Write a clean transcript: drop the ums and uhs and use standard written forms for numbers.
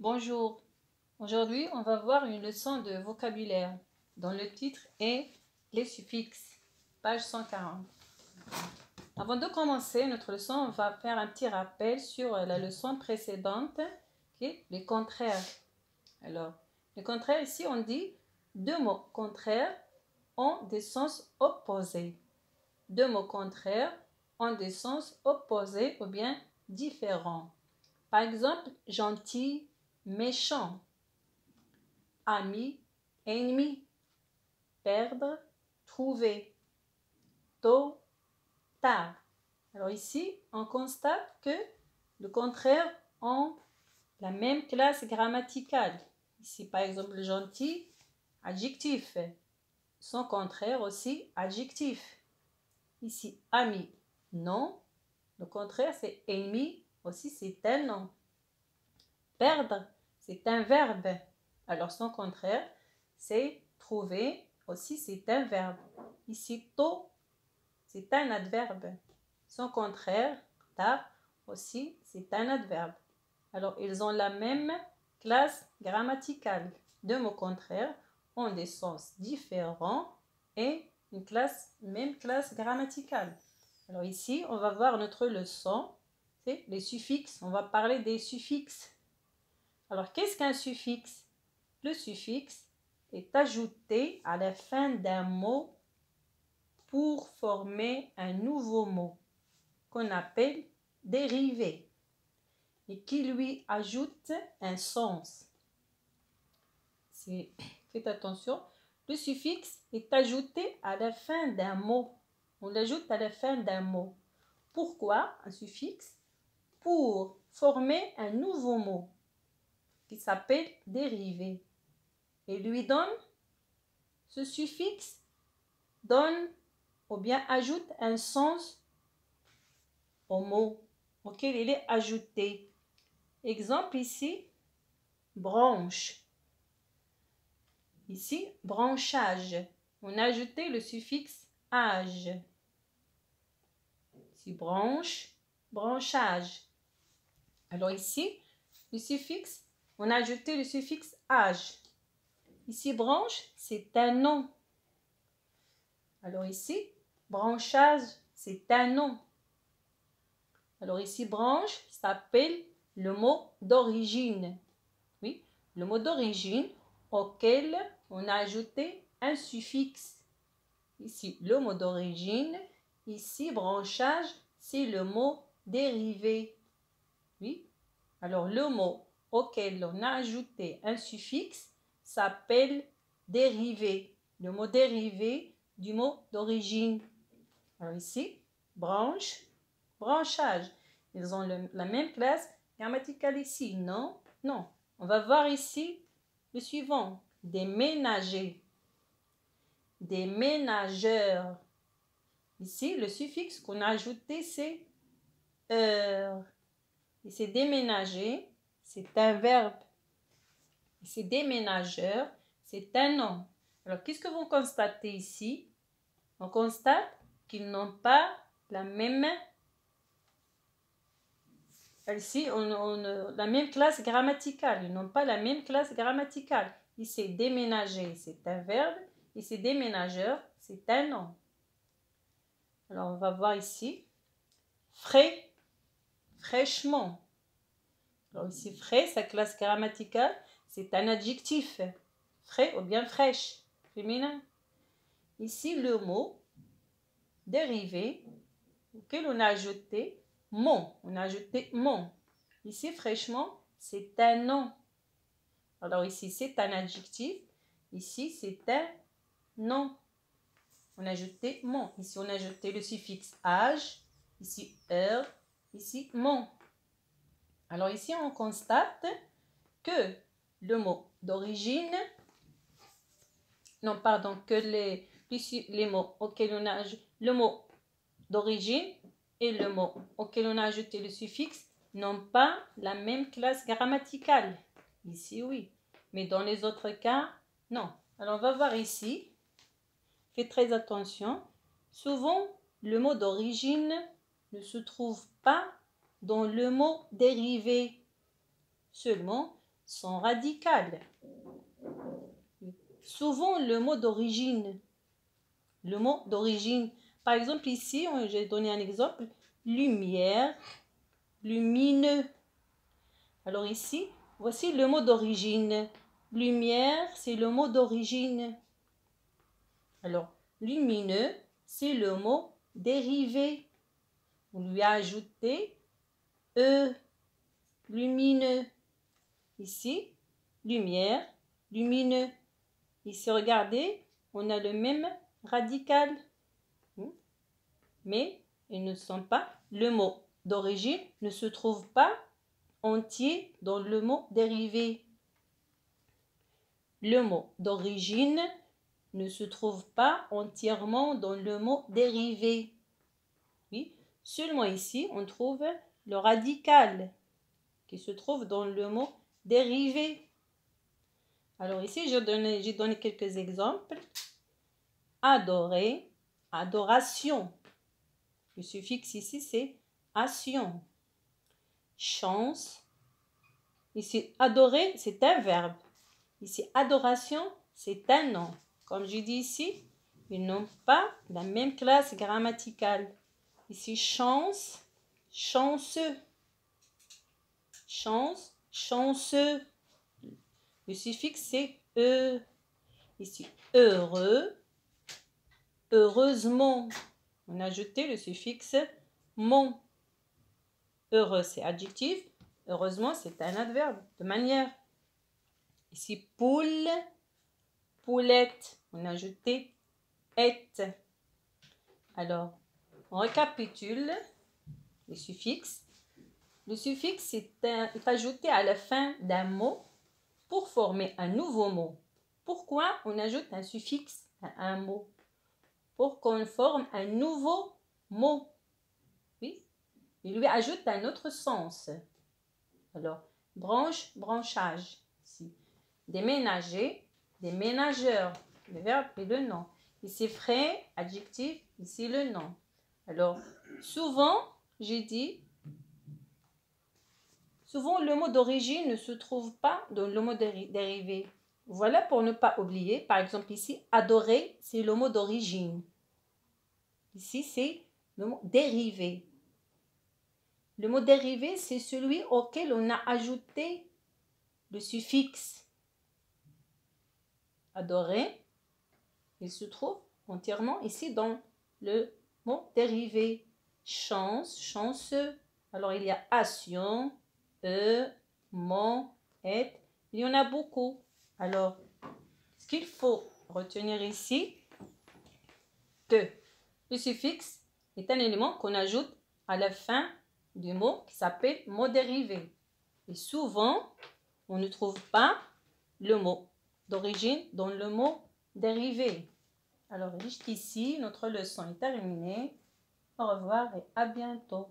Bonjour, aujourd'hui on va voir une leçon de vocabulaire dont le titre est les suffixes, page 140. Avant de commencer notre leçon, on va faire un petit rappel sur la leçon précédente qui est les contraires. Alors, les contraires ici on dit deux mots contraires ont des sens opposés. Deux mots contraires ont des sens opposés ou bien différents. Par exemple, gentil, méchant, ami, ennemi, perdre, trouver, tôt, tard. Alors ici, on constate que le contraire ont la même classe grammaticale. Ici, par exemple, gentil, adjectif. Son contraire aussi, adjectif. Ici, ami, nom. Le contraire, c'est ennemi, aussi c'est un nom. Perdre, c'est un verbe. Alors son contraire, c'est trouver, aussi c'est un verbe. Ici, tôt, c'est un adverbe. Son contraire, tard, aussi c'est un adverbe. Alors ils ont la même classe grammaticale. Deux mots contraires ont des sens différents et une même classe grammaticale. Alors ici, on va voir notre leçon, c'est les suffixes. On va parler des suffixes. Alors, qu'est-ce qu'un suffixe? Le suffixe est ajouté à la fin d'un mot pour former un nouveau mot qu'on appelle dérivé et qui lui ajoute un sens. Faites attention, le suffixe est ajouté à la fin d'un mot. On l'ajoute à la fin d'un mot. Pourquoi un suffixe? Pour former un nouveau mot qui s'appelle dérivé. Et lui donne, ce suffixe donne ou bien ajoute un sens au mot auquel il est ajouté. Exemple ici, branche. Ici, branchage. On a ajouté le suffixe age. Ici, branche, branchage. Alors ici, le suffixe, on a ajouté le suffixe age. Ici, branche, c'est un nom. Alors ici, branchage, c'est un nom. Alors ici, branche s'appelle le mot d'origine. Oui, le mot d'origine auquel on a ajouté un suffixe. Ici, le mot d'origine. Ici, branchage, c'est le mot dérivé. Oui, alors le mot auquel on a ajouté un suffixe s'appelle dérivé. Le mot dérivé du mot d'origine. Alors ici, branche, branchage. Ils ont la même classe grammaticale ici, non? Non. On va voir ici le suivant. Déménager. Déménageur. Ici, le suffixe qu'on a ajouté, c'est heure. Et c'est déménager, c'est un verbe. Et c'est déménageur, c'est un nom. Alors, qu'est-ce que vous constatez ici? On constate qu'ils n'ont pas la même la même classe grammaticale. Ils n'ont pas la même classe grammaticale. Ici, déménager, c'est un verbe. Ici, déménageur, c'est un nom. Alors, on va voir ici. Frais, fraîchement. Alors ici, frais, sa classe grammaticale, c'est un adjectif. Frais ou bien fraîche, féminin. Ici, le mot dérivé auquel on a ajouté mon. On a ajouté mon. Ici, fraîchement, c'est un nom. Alors ici, c'est un adjectif. Ici, c'est un nom. On a ajouté mon. Ici, on a ajouté le suffixe âge. Ici, heure. Ici, mon. Alors ici, on constate que le mot d'origine, non, pardon, que les mots auxquels on a le mot d'origine et le mot auquel on a ajouté le suffixe n'ont pas la même classe grammaticale. Ici, oui. Mais dans les autres cas, non. Alors, on va voir ici. Faites très attention. Souvent, le mot d'origine ne se trouve pas dans le mot dérivé. Seulement, sont radicales. Souvent, le mot d'origine. Par exemple, ici, j'ai donné un exemple. Lumière, lumineux. Alors ici, voici le mot d'origine. Lumière, c'est le mot d'origine. Alors, lumineux, c'est le mot dérivé. On lui a ajouté E, lumineux. Ici, lumière, lumineux. Ici, regardez, on a le même radical. Mais ils ne sont pas. Le mot d'origine ne se trouve pas entier dans le mot dérivé. Le mot d'origine ne se trouve pas entièrement dans le mot dérivé. Oui, seulement ici, on trouve le radical qui se trouve dans le mot dérivé. Alors ici, j'ai donné quelques exemples. Adorer, adoration. Le suffixe ici, c'est ation. Chance. Ici, adorer, c'est un verbe. Ici, adoration, c'est un nom. Comme je dis ici, ils n'ont pas la même classe grammaticale. Ici, chance, chanceux. Chance, chanceux. Le suffixe, c'est e. Ici, heureux, heureusement. On a ajouté le suffixe mon. Heureux, c'est adjectif. Heureusement, c'est un adverbe de manière. Ici, poule, poulette. On a ajouté et. Alors, on récapitule les suffixe. Le suffixe est ajouté à la fin d'un mot pour former un nouveau mot. Pourquoi on ajoute un suffixe à un mot? Pour qu'on forme un nouveau mot. Oui, il lui ajoute un autre sens. Alors, branche, branchage. Ici, déménager, déménageur. Le verbe et le nom. Ici, frais, adjectif. Ici, le nom. Alors, souvent, j'ai dit, souvent le mot d'origine ne se trouve pas dans le mot dérivé. Voilà pour ne pas oublier. Par exemple, ici, adorer, c'est le mot d'origine. Ici, c'est le mot dérivé. Le mot dérivé, c'est celui auquel on a ajouté le suffixe. Adorer, il se trouve entièrement ici dans le mot dérivé. Chance, chanceux. Alors, il y a ation, mon, et. Il y en a beaucoup. Alors, ce qu'il faut retenir ici, que le suffixe est un élément qu'on ajoute à la fin du mot qui s'appelle mot dérivé. Et souvent, on ne trouve pas le mot d'origine dans le mot dérivé. Alors, jusqu'ici, notre leçon est terminée. Au revoir et à bientôt.